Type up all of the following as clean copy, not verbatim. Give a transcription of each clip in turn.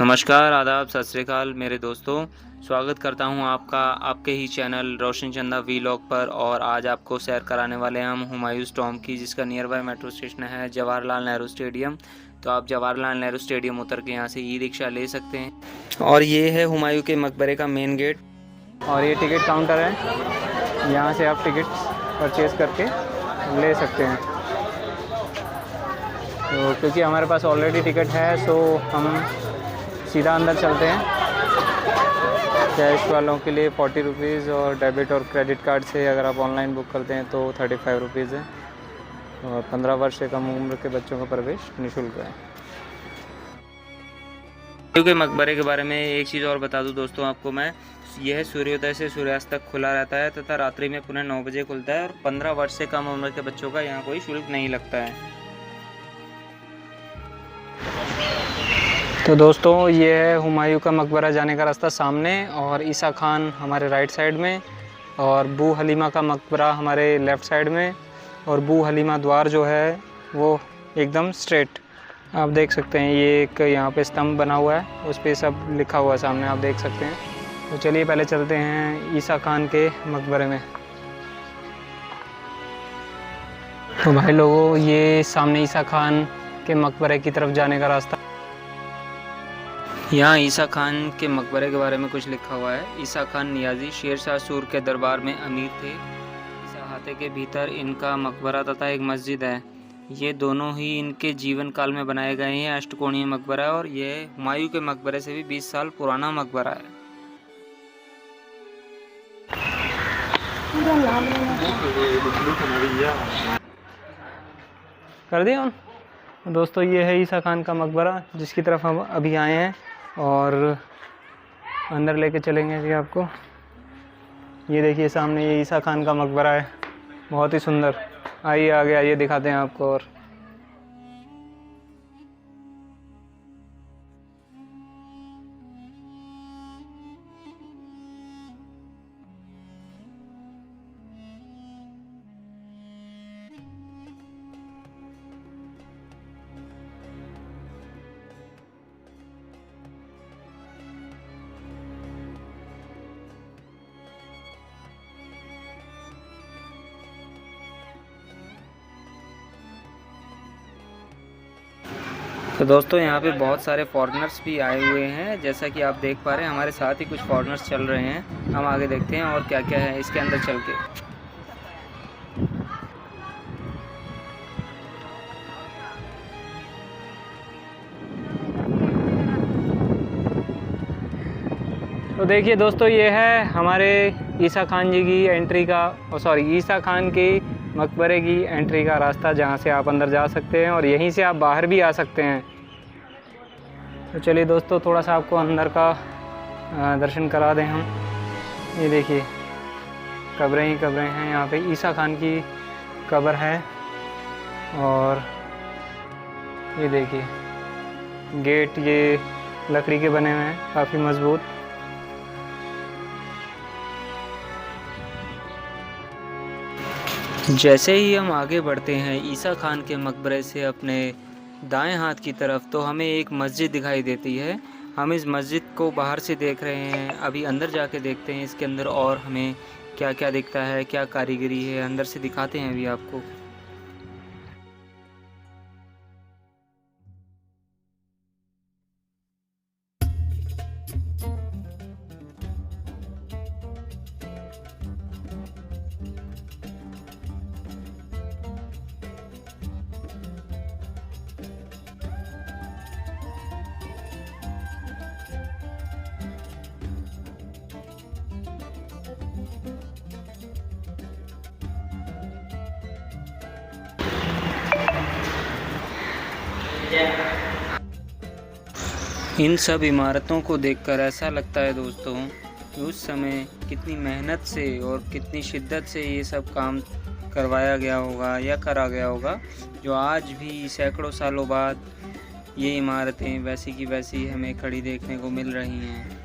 नमस्कार, आदाब, सत श्री अकाल मेरे दोस्तों। स्वागत करता हूं आपका आपके ही चैनल रोशन चंदा वीलॉग पर। और आज आपको सैर कराने वाले हैं हम हुमायूंस टॉम्ब की, जिसका नियर बाय मेट्रो स्टेशन है जवाहरलाल नेहरू स्टेडियम। तो आप जवाहरलाल नेहरू स्टेडियम उतर के यहां से ई रिक्शा ले सकते हैं। और ये है हुमायूं के मकबरे का मेन गेट और ये टिकट काउंटर है। यहाँ से आप टिकट परचेज़ करके ले सकते हैं। तो क्योंकि हमारे पास ऑलरेडी टिकट है सो हम सीधा अंदर चलते हैं। कैश वालों के लिए 40 रुपीज़ और डेबिट और क्रेडिट कार्ड से अगर आप ऑनलाइन बुक करते हैं तो 35 रुपीज़ है। और 15 वर्ष से कम उम्र के बच्चों का प्रवेश निःशुल्क है। क्योंकि मकबरे के बारे में एक चीज़ और बता दूं दोस्तों आपको मैं, यह सूर्योदय से सूर्यास्त तक खुला रहता है तथा रात्रि में पुनः 9 बजे खुलता है। और 15 वर्ष से कम उम्र के बच्चों का यहाँ कोई शुल्क नहीं लगता है। तो दोस्तों ये है हुमायूं का मकबरा जाने का रास्ता सामने, और ईसा खान हमारे राइट साइड में, और बू हलीमा का मकबरा हमारे लेफ़्ट साइड में, और बू हलीमा द्वार जो है वो एकदम स्ट्रेट आप देख सकते हैं। ये एक यहाँ पे स्तंभ बना हुआ है, उस पर सब लिखा हुआ है सामने आप देख सकते हैं। तो चलिए पहले चलते हैं ईसा खान के मकबरे में। तो भाई लोगों, ये सामने ईसा खान के मकबरे की तरफ जाने का रास्ता। यहाँ ईसा खान के मकबरे के बारे में कुछ लिखा हुआ है। ईसा खान नियाजी शेर शाह सूर के दरबार में अमीर थे। इस अहाते के भीतर इनका मकबरा तथा एक मस्जिद है। ये दोनों ही इनके जीवन काल में बनाए गए हैं। अष्टकोणीय मकबरा है और यह हुमायूं के मकबरे से भी 20 साल पुराना मकबरा है। कर दिया दोस्तों, ये है ईसा खान का मकबरा जिसकी तरफ हम अभी आए हैं और अंदर लेके चलेंगे जी आपको। ये देखिए सामने ये ईसा खान का मकबरा है, बहुत ही सुंदर। आइए आगे आइए दिखाते हैं आपको। और तो दोस्तों यहाँ पे बहुत सारे फॉरेनर्स भी आए हुए हैं। जैसा कि आप देख पा रहे हैं हमारे साथ ही कुछ फॉरेनर्स चल रहे हैं। हम आगे देखते हैं और क्या क्या है इसके अंदर चल के। तो देखिए दोस्तों, ये है हमारे ईसा खान जी की एंट्री का ईसा खान की मकबरे की एंट्री का रास्ता, जहाँ से आप अंदर जा सकते हैं और यहीं से आप बाहर भी आ सकते हैं। तो चलिए दोस्तों, थोड़ा सा आपको अंदर का दर्शन करा दें हम। ये देखिए कब्रें ही कब्रें हैं। यहाँ पे ईसा खान की कब्र है। और ये देखिए गेट ये लकड़ी के बने हुए हैं, काफ़ी मज़बूत। जैसे ही हम आगे बढ़ते हैं ईसा खान के मकबरे से अपने दाएं हाथ की तरफ, तो हमें एक मस्जिद दिखाई देती है। हम इस मस्जिद को बाहर से देख रहे हैं, अभी अंदर जाके देखते हैं इसके अंदर और हमें क्या क्या दिखता है, क्या कारीगरी है, अंदर से दिखाते हैं अभी आपको। इन सब इमारतों को देखकर ऐसा लगता है दोस्तों कि उस समय कितनी मेहनत से और कितनी शिद्दत से ये सब काम करवाया गया होगा या करा गया होगा, जो आज भी सैकड़ों सालों बाद ये इमारतें वैसी की वैसी हमें खड़ी देखने को मिल रही हैं।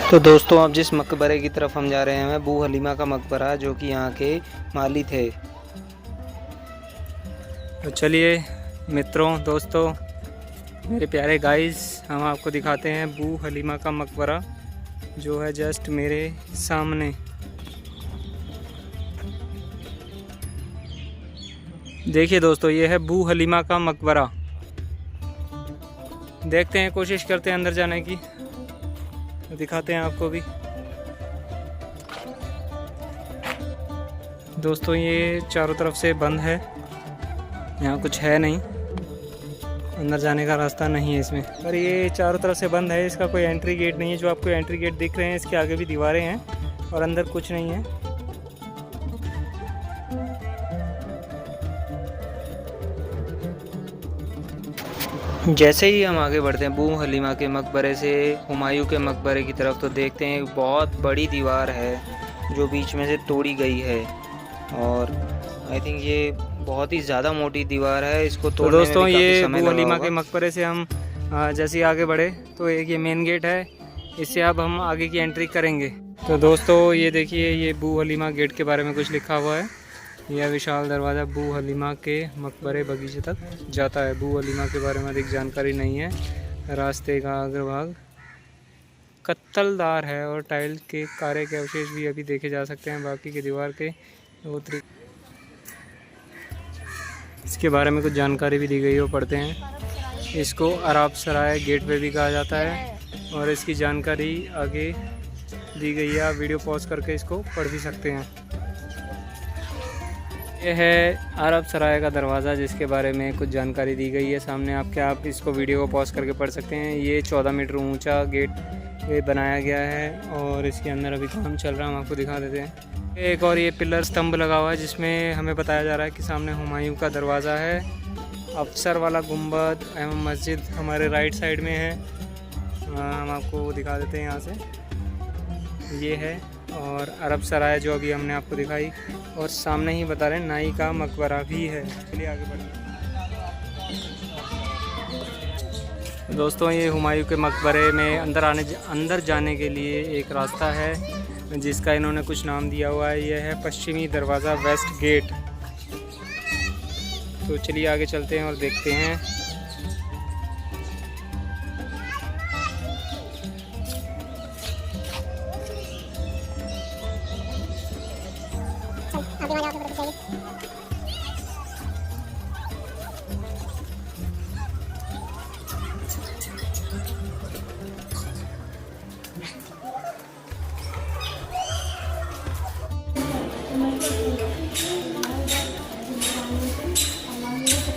तो दोस्तों अब जिस मकबरे की तरफ हम जा रहे हैं अबू हलीमा का मकबरा, जो कि यहाँ के माली थे। तो चलिए मित्रों, दोस्तों, मेरे प्यारे गाइस, हम आपको दिखाते हैं अबू हलीमा का मकबरा, जो है जस्ट मेरे सामने। देखिए दोस्तों, ये है अबू हलीमा का मकबरा। देखते हैं, कोशिश करते हैं अंदर जाने की, दिखाते हैं आपको भी। दोस्तों ये चारों तरफ से बंद है, यहाँ कुछ है नहीं, अंदर जाने का रास्ता नहीं है इसमें। पर ये चारों तरफ से बंद है, इसका कोई एंट्री गेट नहीं है। जो आपको एंट्री गेट दिख रहे हैं, इसके आगे भी दीवारें हैं और अंदर कुछ नहीं है। जैसे ही हम आगे बढ़ते हैं अबू हलीमा के मकबरे से हुमायूं के मकबरे की तरफ, तो देखते हैं एक बहुत बड़ी दीवार है जो बीच में से तोड़ी गई है, और आई थिंक ये बहुत ही ज़्यादा मोटी दीवार है। इसको तोड़ने में दोस्तों ये अबू हलीमा के मकबरे से हम जैसे ही आगे बढ़े तो एक ये मेन गेट है, इससे अब हम आगे की एंट्री करेंगे। तो दोस्तों ये देखिए, ये अबू हलीमा गेट के बारे में कुछ लिखा हुआ है। यह विशाल दरवाज़ा अबू हलीमा के मकबरे बगीचे तक जाता है। अबू हलीमा के बारे में अधिक जानकारी नहीं है। रास्ते का अग्रभाग कत्तलदार है और टाइल के कारे के अवशेष भी अभी देखे जा सकते हैं। बाकी के दीवार के इसके बारे में कुछ जानकारी भी दी गई हो, पढ़ते हैं। इसको अरब सराय गेटवे भी कहा जाता है और इसकी जानकारी आगे दी गई है। आप वीडियो पॉज करके इसको पढ़ भी सकते हैं। यह है अरब सराय का दरवाज़ा, जिसके बारे में कुछ जानकारी दी गई है सामने आपके। आप इसको वीडियो को पॉज करके पढ़ सकते हैं। ये 14 मीटर ऊंचा गेट ये बनाया गया है और इसके अंदर अभी काम चल रहा है, हम आपको दिखा देते हैं। एक और ये पिलर स्तंभ लगा हुआ है, जिसमें हमें बताया जा रहा है कि सामने हुमायूं का दरवाज़ा है। अफसर वाला गुंबद एवं मस्जिद हमारे राइट साइड में है, हम आपको दिखा देते हैं यहाँ से। ये है, और अरब सराय जो अभी हमने आपको दिखाई, और सामने ही बता रहे हैं नाई का मकबरा भी है। चलिए आगे बढ़िए दोस्तों। ये हुमायूं के मकबरे में अंदर जाने के लिए एक रास्ता है, जिसका इन्होंने कुछ नाम दिया हुआ है। यह है पश्चिमी दरवाज़ा, वेस्ट गेट। तो चलिए आगे चलते हैं और देखते हैं।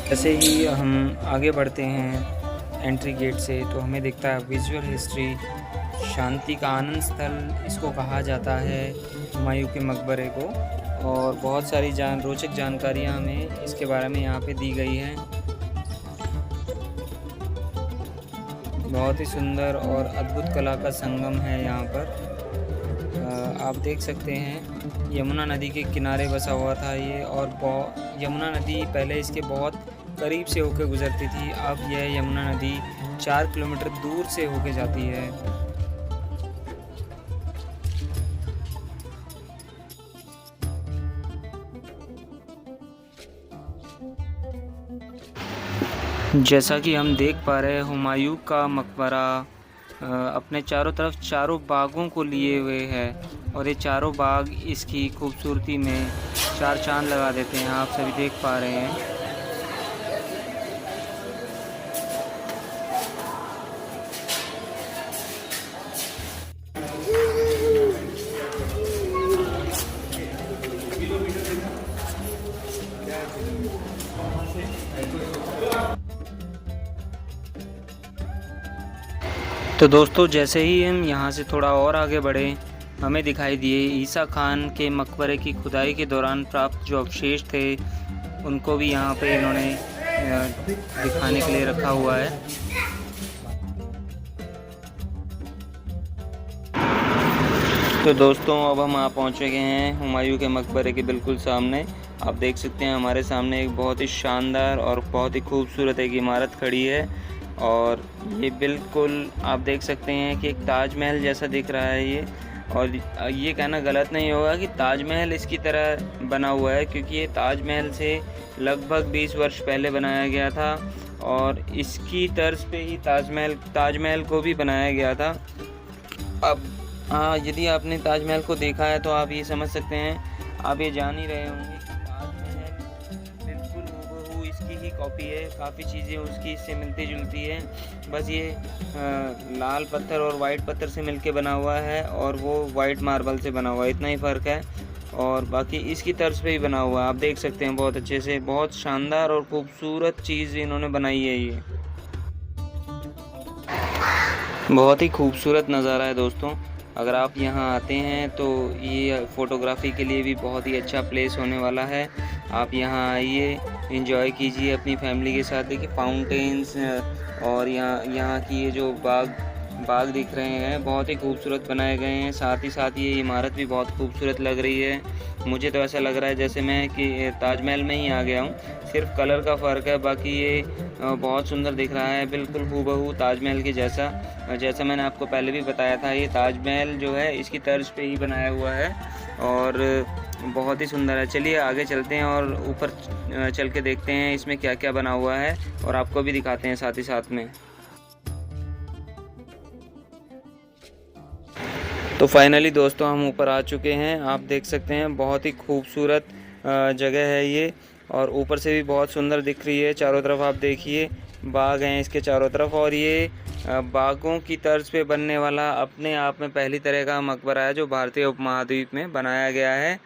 जैसे ही हम आगे बढ़ते हैं एंट्री गेट से, तो हमें दिखता है विजुअल हिस्ट्री, शांति का आनंद स्थल इसको कहा जाता है, हुमायूं के मकबरे को। और बहुत सारी रोचक जानकारियाँ हमें इसके बारे में यहाँ पे दी गई हैं। बहुत ही सुंदर और अद्भुत कला का संगम है यहाँ पर। आप देख सकते हैं यमुना नदी के किनारे बसा हुआ था ये, और यमुना नदी पहले इसके बहुत करीब से होकर गुजरती थी। अब यह यमुना नदी 4 किलोमीटर दूर से होकर जाती है। जैसा कि हम देख पा रहे हैं, हुमायूं का मकबरा अपने चारों तरफ चारों बागों को लिए हुए है, और ये चारों बाग इसकी खूबसूरती में 4 चांद लगा देते हैं। आप सभी देख पा रहे हैं। तो दोस्तों जैसे ही हम यहाँ से थोड़ा और आगे बढ़े, हमें दिखाई दिए ईसा खान के मकबरे की खुदाई के दौरान प्राप्त जो अवशेष थे, उनको भी यहाँ पे इन्होंने दिखाने के लिए रखा हुआ है। तो दोस्तों अब हम यहाँ पहुँचे गए हैं हुमायूं के मकबरे के बिल्कुल सामने। आप देख सकते हैं हमारे सामने एक बहुत ही शानदार और बहुत ही खूबसूरत एक इमारत खड़ी है, और ये बिल्कुल आप देख सकते हैं कि एक ताजमहल जैसा दिख रहा है ये। और ये कहना गलत नहीं होगा कि ताजमहल इसकी तरह बना हुआ है, क्योंकि ये ताजमहल से लगभग 20 वर्ष पहले बनाया गया था और इसकी तर्ज पे ही ताजमहल को भी बनाया गया था। अब यदि आपने ताजमहल को देखा है तो आप ये समझ सकते हैं, आप ये जान ही रहे होंगे कि ताजमहल बिल्कुल हूबहू इसकी ही कॉपी है। काफ़ी चीज़ें उसकी इससे मिलती जुलती है, बस ये लाल पत्थर और वाइट पत्थर से मिलके बना हुआ है और वो वाइट मार्बल से बना हुआ है, इतना ही फ़र्क है। और बाकी इसकी तर्ज पे ही बना हुआ है, आप देख सकते हैं बहुत अच्छे से। बहुत शानदार और खूबसूरत चीज़ इन्होंने बनाई है। ये बहुत ही खूबसूरत नज़ारा है दोस्तों। अगर आप यहाँ आते हैं तो ये फ़ोटोग्राफ़ी के लिए भी बहुत ही अच्छा प्लेस होने वाला है। आप यहाँ आइए, एंजॉय कीजिए अपनी फैमिली के साथ। देखिए फाउंटेन्स और यहाँ की ये जो बाग दिख रहे हैं, बहुत ही खूबसूरत बनाए गए हैं। साथ ही साथ ये इमारत भी बहुत खूबसूरत लग रही है। मुझे तो ऐसा लग रहा है जैसे मैं कि ताजमहल में ही आ गया हूँ, सिर्फ कलर का फ़र्क है। बाकी ये बहुत सुंदर दिख रहा है, बिल्कुल हूबहू ताजमहल के जैसा। जैसा मैंने आपको पहले भी बताया था, ये ताजमहल जो है इसकी तर्ज पे ही बनाया हुआ है और बहुत ही सुंदर है। चलिए आगे चलते हैं और ऊपर चल के देखते हैं इसमें क्या क्या बना हुआ है और आपको भी दिखाते हैं साथ ही साथ में। तो फाइनली दोस्तों हम ऊपर आ चुके हैं। आप देख सकते हैं बहुत ही खूबसूरत जगह है ये और ऊपर से भी बहुत सुंदर दिख रही है। चारों तरफ आप देखिए बाग हैं इसके चारों तरफ, और ये बागों की तर्ज पे बनने वाला अपने आप में पहली तरह का मकबरा है जो भारतीय उपमहाद्वीप में बनाया गया है।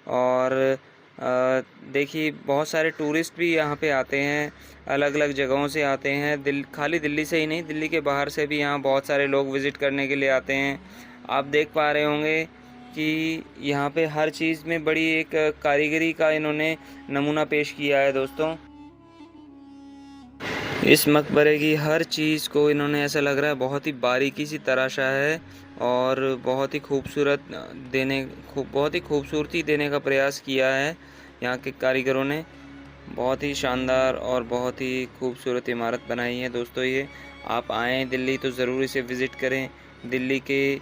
और देखिए बहुत सारे टूरिस्ट भी यहाँ पे आते हैं, अलग अलग जगहों से आते हैं। खाली दिल्ली से ही नहीं, दिल्ली के बाहर से भी यहाँ बहुत सारे लोग विज़िट करने के लिए आते हैं। आप देख पा रहे होंगे कि यहाँ पे हर चीज़ में बड़ी एक कारीगरी का इन्होंने नमूना पेश किया है दोस्तों। इस मकबरे की हर चीज़ को इन्होंने ऐसा लग रहा है बहुत ही बारीकी से तराशा है और बहुत ही खूबसूरती देने का प्रयास किया है यहाँ के कारीगरों ने। बहुत ही शानदार और बहुत ही खूबसूरत इमारत बनाई है दोस्तों। ये आप आएँ दिल्ली तो ज़रूर इसे विज़िट करें। दिल्ली के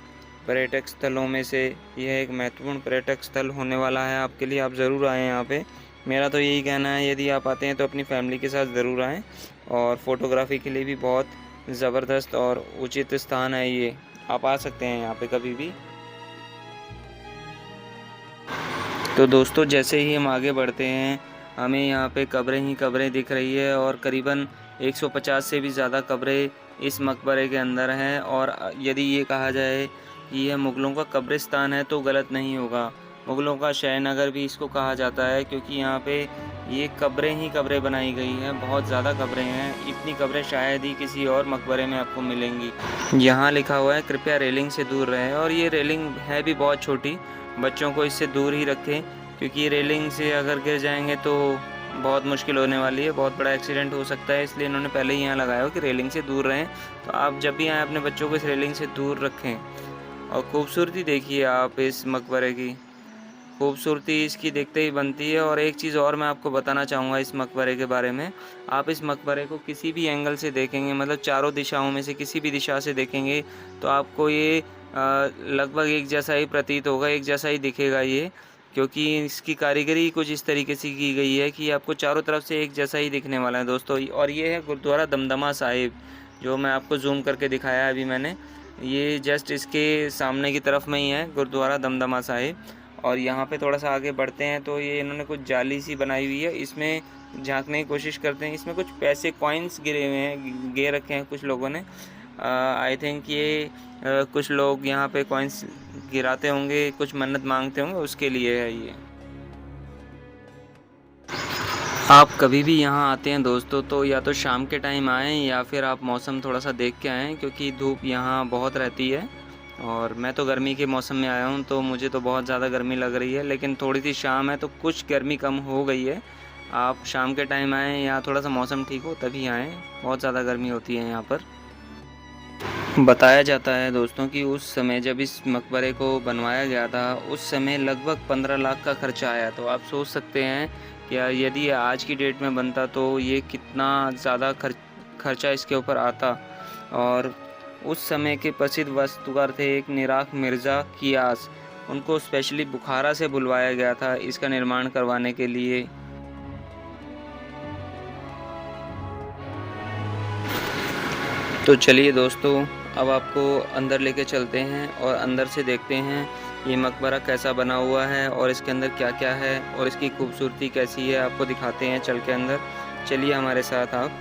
पर्यटक स्थलों में से यह एक महत्वपूर्ण पर्यटक स्थल होने वाला है आपके लिए। आप ज़रूर आएँ यहाँ पे, मेरा तो यही कहना है। यदि आप आते हैं तो अपनी फैमिली के साथ ज़रूर आएँ। और फ़ोटोग्राफ़ी के लिए भी बहुत ज़बरदस्त और उचित स्थान है ये, आप आ सकते हैं यहाँ पे कभी भी। तो दोस्तों जैसे ही हम आगे बढ़ते हैं हमें यहाँ पे कब्रें ही कब्रें दिख रही है और करीबन 150 से भी ज़्यादा कब्रें इस मकबरे के अंदर हैं। और यदि ये कहा जाए कि यह मुग़लों का कब्रिस्तान है तो गलत नहीं होगा। मुग़लों का शहनगर भी इसको कहा जाता है, क्योंकि यहाँ पे ये कब्रें ही कब्रें बनाई गई हैं। बहुत ज़्यादा कब्रें हैं, इतनी कब्रें शायद ही किसी और मकबरे में आपको मिलेंगी। यहाँ लिखा हुआ है कृपया रेलिंग से दूर रहें, और ये रेलिंग है भी बहुत छोटी, बच्चों को इससे दूर ही रखें, क्योंकि रेलिंग से अगर गिर जाएंगे तो बहुत मुश्किल होने वाली है, बहुत बड़ा एक्सीडेंट हो सकता है। इसलिए इन्होंने पहले ही यहाँ लगाया हो कि रेलिंग से दूर रहें। तो आप जब भी आएँ अपने बच्चों को इस रेलिंग से दूर रखें। और खूबसूरती देखिए आप इस मकबरे की, खूबसूरती इसकी देखते ही बनती है। और एक चीज़ और मैं आपको बताना चाहूँगा इस मकबरे के बारे में। आप इस मकबरे को किसी भी एंगल से देखेंगे, मतलब चारों दिशाओं में से किसी भी दिशा से देखेंगे तो आपको ये लगभग एक जैसा ही प्रतीत होगा, एक जैसा ही दिखेगा ये, क्योंकि इसकी कारीगरी कुछ इस तरीके से की गई है कि आपको चारों तरफ से एक जैसा ही दिखने वाला है दोस्तों। और ये है गुरुद्वारा दमदमा साहिब, जो मैं आपको जूम करके दिखाया है अभी मैंने। ये जस्ट इसके सामने की तरफ में ही है गुरुद्वारा दमदमा साहिब। और यहाँ पे थोड़ा सा आगे बढ़ते हैं तो ये इन्होंने कुछ जाली सी बनाई हुई है, इसमें झांकने की कोशिश करते हैं। इसमें कुछ पैसे कॉइन्स गिरे हुए हैं, गे रखे हैं कुछ लोगों ने। आई थिंक ये कुछ लोग यहाँ पे कॉइन्स गिराते होंगे, कुछ मन्नत मांगते होंगे, उसके लिए है ये। आप कभी भी यहाँ आते हैं दोस्तों तो या तो शाम के टाइम आएँ या फिर आप मौसम थोड़ा सा देख के आएँ, क्योंकि धूप यहाँ बहुत रहती है। और मैं तो गर्मी के मौसम में आया हूँ तो मुझे तो बहुत ज़्यादा गर्मी लग रही है, लेकिन थोड़ी सी शाम है तो कुछ गर्मी कम हो गई है। आप शाम के टाइम आएँ या थोड़ा सा मौसम ठीक हो तभी आएँ, बहुत ज़्यादा गर्मी होती है यहाँ पर। बताया जाता है दोस्तों कि उस समय जब इस मकबरे को बनवाया गया था उस समय लगभग 15 लाख का खर्चा आया। तो आप सोच सकते हैं कि यदि आज की डेट में बनता तो ये कितना ज़्यादा खर्चा इसके ऊपर आता। और उस समय के प्रसिद्ध वास्तुकार थे एक निराक मिर्ज़ा कियास, उनको स्पेशली बुखारा से बुलवाया गया था इसका निर्माण करवाने के लिए। तो चलिए दोस्तों, अब आपको अंदर लेके चलते हैं और अंदर से देखते हैं ये मकबरा कैसा बना हुआ है और इसके अंदर क्या क्या है और इसकी खूबसूरती कैसी है, आपको दिखाते हैं चल के अंदर। चलिए हमारे साथ आप।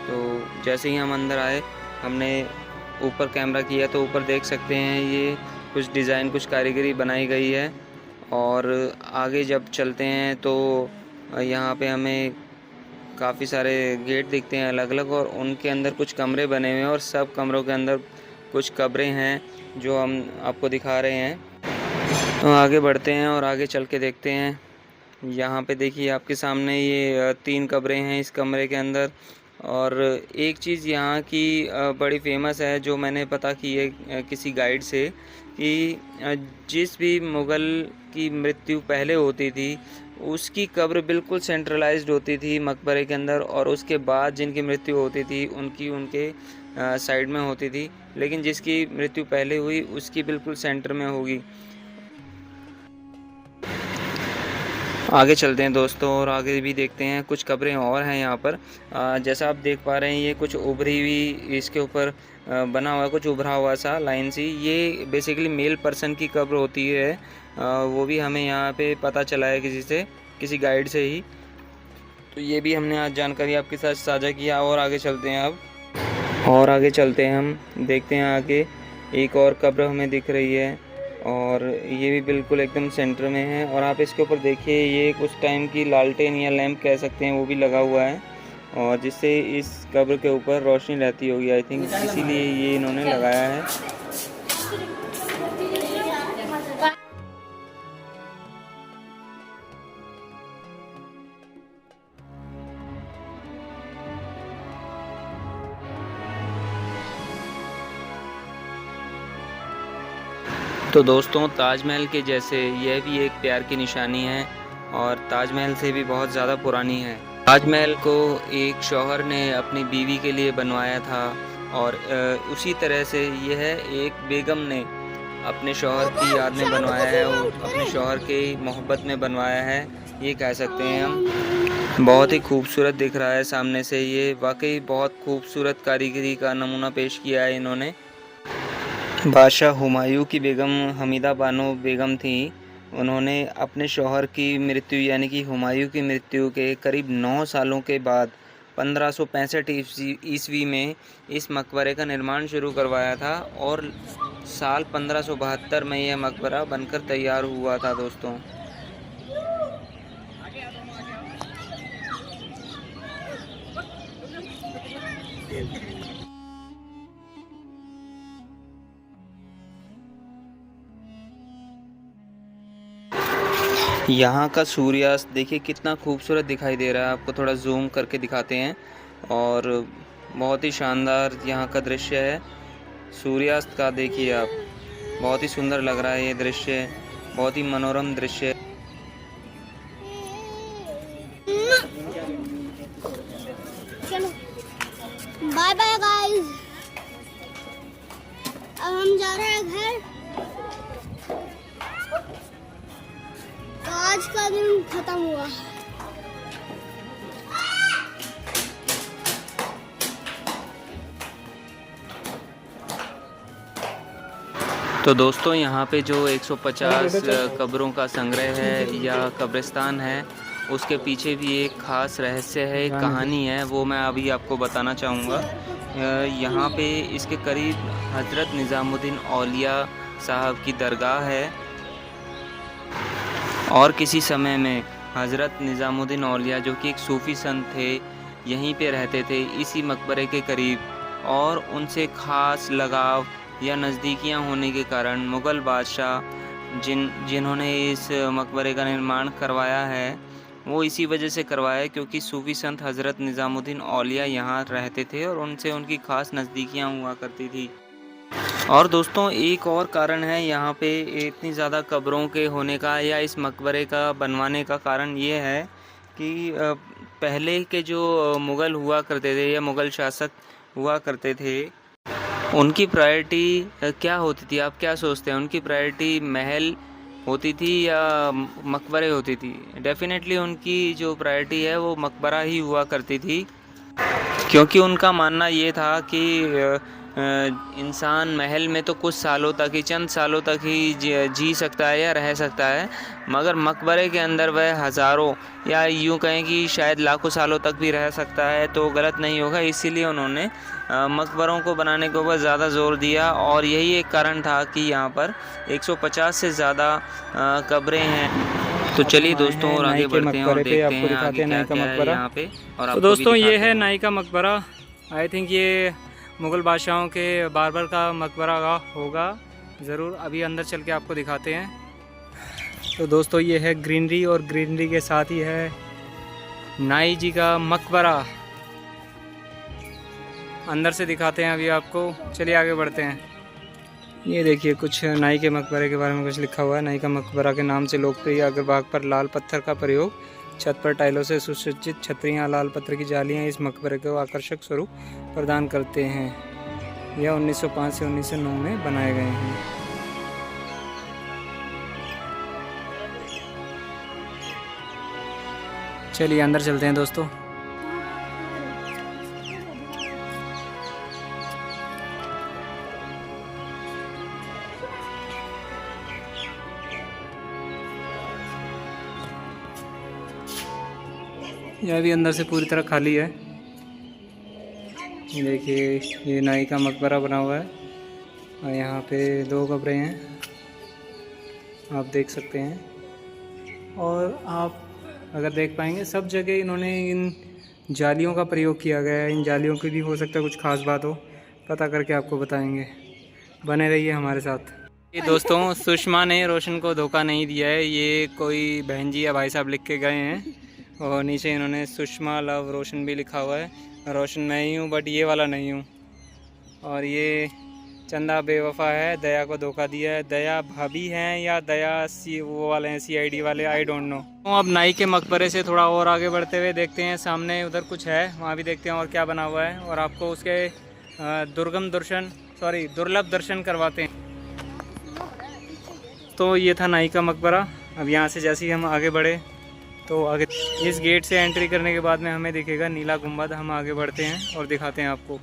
तो जैसे ही हम अंदर आए, हमने ऊपर कैमरा किया तो ऊपर देख सकते हैं ये कुछ डिज़ाइन, कुछ कारीगरी बनाई गई है। और आगे जब चलते हैं तो यहाँ पे हमें काफ़ी सारे गेट दिखते हैं अलग अलग, और उनके अंदर कुछ कमरे बने हुए हैं और सब कमरों के अंदर कुछ कब्रें हैं जो हम आपको दिखा रहे हैं। तो आगे बढ़ते हैं और आगे चल के देखते हैं। यहाँ पे देखिए आपके सामने ये 3 कब्रें हैं इस कमरे के अंदर। और एक चीज़ यहाँ की बड़ी फेमस है जो मैंने पता की है किसी गाइड से, कि जिस भी मुग़ल की मृत्यु पहले होती थी उसकी कब्र बिल्कुल सेंट्रलाइज्ड होती थी मकबरे के अंदर, और उसके बाद जिनकी मृत्यु होती थी उनकी उनके साइड में होती थी, लेकिन जिसकी मृत्यु पहले हुई उसकी बिल्कुल सेंटर में होगी। आगे चलते हैं दोस्तों और आगे भी देखते हैं, कुछ कब्रें और हैं यहाँ पर। जैसा आप देख पा रहे हैं ये कुछ उभरी हुई इसके ऊपर बना हुआ है, कुछ उभरा हुआ सा लाइन सी। ये बेसिकली मेल पर्सन की कब्र होती है। वो भी हमें यहाँ पे पता चला है किसी गाइड से ही। तो ये भी हमने आज जानकारी आपके साथ साझा किया। और आगे चलते हैं अब, और आगे चलते हैं हम, देखते हैं आगे एक और कब्र हमें दिख रही है और ये भी बिल्कुल एकदम सेंटर में है। और आप इसके ऊपर देखिए, ये कुछ टाइम की लालटेन या लैंप कह सकते हैं वो भी लगा हुआ है, और जिससे इस कब्र के ऊपर रोशनी रहती होगी आई थिंक, इसीलिए ये इन्होंने लगाया है। तो दोस्तों, ताजमहल के जैसे यह भी एक प्यार की निशानी है और ताजमहल से भी बहुत ज़्यादा पुरानी है। ताजमहल को एक शौहर ने अपनी बीवी के लिए बनवाया था, और उसी तरह से यह एक बेगम ने अपने शौहर की याद में बनवाया है और अपने शौहर के मोहब्बत में बनवाया है, ये कह सकते हैं हम। बहुत ही खूबसूरत दिख रहा है सामने से, ये वाकई बहुत खूबसूरत कारीगरी का नमूना पेश किया है इन्होंने। बादशाह हुमायूं की बेगम हमीदा बानो बेगम थी। उन्होंने अपने शौहर की मृत्यु यानी कि हुमायूं की मृत्यु के करीब 9 सालों के बाद 1565 ईस्वी में इस मकबरे का निर्माण शुरू करवाया था, और साल 1572 में यह मकबरा बनकर तैयार हुआ था दोस्तों। यहाँ का सूर्यास्त देखिए कितना खूबसूरत दिखाई दे रहा है, आपको थोड़ा जूम करके दिखाते हैं। और बहुत ही शानदार यहाँ का दृश्य है सूर्यास्त का। देखिए आप, बहुत ही सुंदर लग रहा है ये दृश्य, बहुत ही मनोरम दृश्य। चलो बाय बाय गाइस, अब हम जा रहे हैं घर। तो आज का दिन खत्म हुआ। तो दोस्तों, यहाँ पे जो 150 कब्रों का संग्रह है या कब्रिस्तान है, उसके पीछे भी एक ख़ास रहस्य है, एक कहानी है, वो मैं अभी आपको बताना चाहूँगा। यहाँ पे इसके करीब हज़रत निज़ामुद्दीन औलिया साहब की दरगाह है, और किसी समय में हज़रत निज़ामुद्दीन औलिया जो कि एक सूफ़ी संत थे, यहीं पे रहते थे इसी मकबरे के करीब, और उनसे ख़ास लगाव या नज़दीकियाँ होने के कारण मुग़ल बादशाह जिन्होंने इस मकबरे का निर्माण करवाया है, वो इसी वजह से करवाया क्योंकि सूफ़ी संत हज़रत निज़ामुद्दीन औलिया यहाँ रहते थे और उनसे उनकी ख़ास नज़दीकियाँ हुआ करती थी। और दोस्तों, एक और कारण है यहाँ पे इतनी ज़्यादा कब्रों के होने का या इस मकबरे का बनवाने का कारण ये है कि पहले के जो मुग़ल हुआ करते थे या मुग़ल शासक हुआ करते थे, उनकी प्रायोरिटी क्या होती थी? आप क्या सोचते हैं? उनकी प्रायोरिटी महल होती थी या मकबरे होती थी? डेफ़िनेटली उनकी जो प्रायोरिटी है वो मकबरा ही हुआ करती थी, क्योंकि उनका मानना ये था कि इंसान महल में तो कुछ सालों तक ही, चंद सालों तक ही जी सकता है या रह सकता है, मगर मकबरे के अंदर वह हज़ारों या यूँ कहें कि शायद लाखों सालों तक भी रह सकता है, तो गलत नहीं होगा। इसीलिए उन्होंने मकबरों को बनाने के ऊपर ज़्यादा ज़ोर दिया और यही एक कारण था कि यहाँ पर 150 से ज़्यादा कब्रें हैं। तो चलिए दोस्तों और आगे बढ़ते हैं और देखते हैं आगे क्या क्या है यहाँ पे। और तो दोस्तों ये है नाई का मकबरा। आई थिंक ये मुग़ल बादशाहों के बाबर का मकबरा का होगा ज़रूर। अभी अंदर चल के आपको दिखाते हैं। तो दोस्तों ये है ग्रीनरी और ग्रीनरी के साथ ही है नाई जी का मकबरा। अंदर से दिखाते हैं अभी आपको, चलिए आगे बढ़ते हैं। ये देखिए कुछ नाई के मकबरे के बारे में कुछ लिखा हुआ है। नाई का मकबरा के नाम से लोकप्रिय अग्रभाग पर लाल पत्थर का प्रयोग, छत पर टाइलों से सुसज्जित छतरियाँ, लाल पत्थर की जालियाँ इस मकबरे को आकर्षक स्वरूप प्रदान करते हैं। यह 1905 से 1909 में बनाए गए हैं। चलिए अंदर चलते हैं दोस्तों। यह भी अंदर से पूरी तरह खाली है। देखिए ये नाई का मकबरा बना हुआ है और यहाँ पे 2 कब्रें हैं, आप देख सकते हैं। और आप अगर देख पाएंगे सब जगह इन्होंने इन जालियों का प्रयोग किया गया है। इन जालियों की भी हो सकता है कुछ खास बात हो, पता करके आपको बताएंगे। बने रहिए हमारे साथ। ये दोस्तों सुषमा ने रोशन को धोखा नहीं दिया है, ये कोई बहन जी या भाई साहब लिख के गए हैं और नीचे इन्होंने सुषमा लव रोशन भी लिखा हुआ है। रोशन मैं ही हूँ बट ये वाला नहीं हूँ। और ये चंदा बेवफा है, दया को धोखा दिया है। दया भाभी हैं या दया वो वाले हैं CID वाले, आई डोंट नो। तो अब नाई के मकबरे से थोड़ा और आगे बढ़ते हुए देखते हैं, सामने उधर कुछ है, वहाँ भी देखते हैं और क्या बना हुआ है और आपको उसके दुर्लभ दर्शन करवाते हैं। तो ये था नाई का मकबरा। अब यहाँ से जैसे ही हम आगे बढ़े तो आगे इस गेट से एंट्री करने के बाद में हमें दिखेगा नीला गुंबद। हम आगे बढ़ते हैं और दिखाते हैं आपको।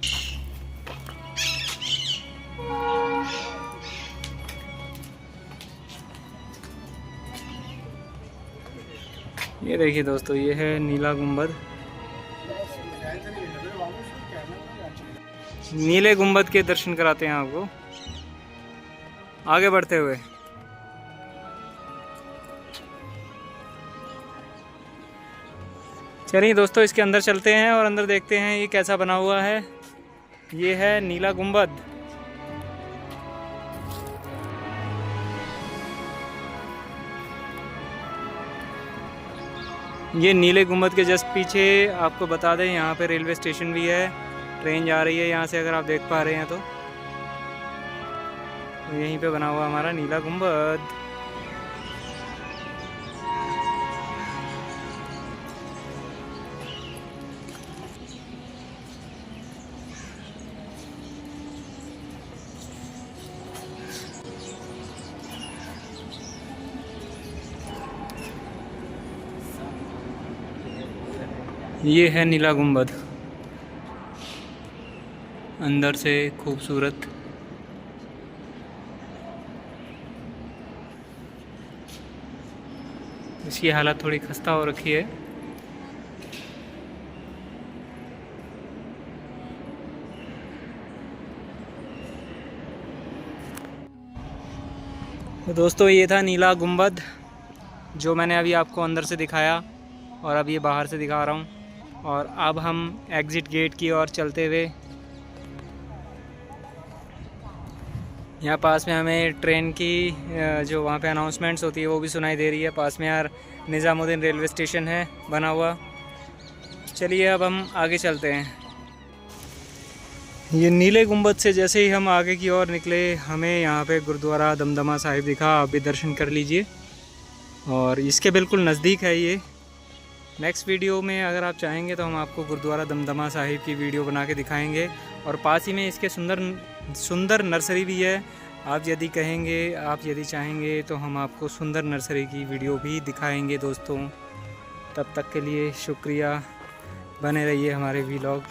ये देखिए दोस्तों ये है नीला गुंबद। नीले गुंबद के दर्शन कराते हैं आपको आगे बढ़ते हुए। चलिए दोस्तों इसके अंदर चलते हैं और अंदर देखते हैं ये कैसा बना हुआ है। ये है नीला गुंबद। ये नीले गुंबद के जस्ट पीछे आपको बता दें यहाँ पे रेलवे स्टेशन भी है, ट्रेन जा रही है यहाँ से, अगर आप देख पा रहे हैं तो यहीं पे बना हुआ हमारा नीला गुंबद। ये है नीला गुंबद, अंदर से खूबसूरत। इसकी हालत थोड़ी खस्ता हो रखी है। तो दोस्तों ये था नीला गुंबद जो मैंने अभी आपको अंदर से दिखाया और अब ये बाहर से दिखा रहा हूँ। और अब हम एग्ज़िट गेट की ओर चलते हुए, यहाँ पास में हमें ट्रेन की जो वहाँ पे अनाउंसमेंट्स होती है वो भी सुनाई दे रही है। पास में यार निज़ामुद्दीन रेलवे स्टेशन है बना हुआ। चलिए अब हम आगे चलते हैं। ये नीले गुंबद से जैसे ही हम आगे की ओर निकले हमें यहाँ पे गुरुद्वारा दमदमा साहिब दिखा, आप भी दर्शन कर लीजिए। और इसके बिल्कुल नज़दीक है ये नेक्स्ट वीडियो में अगर आप चाहेंगे तो हम आपको गुरुद्वारा दमदमा साहिब की वीडियो बना के दिखाएंगे, और पास ही में इसके सुंदर नर्सरी भी है। आप यदि कहेंगे, आप यदि चाहेंगे तो हम आपको सुंदर नर्सरी की वीडियो भी दिखाएंगे दोस्तों। तब तक के लिए शुक्रिया, बने रहिए हमारे वीलॉग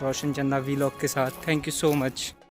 रोशन चंदा वीलॉग के साथ। Thank you so much.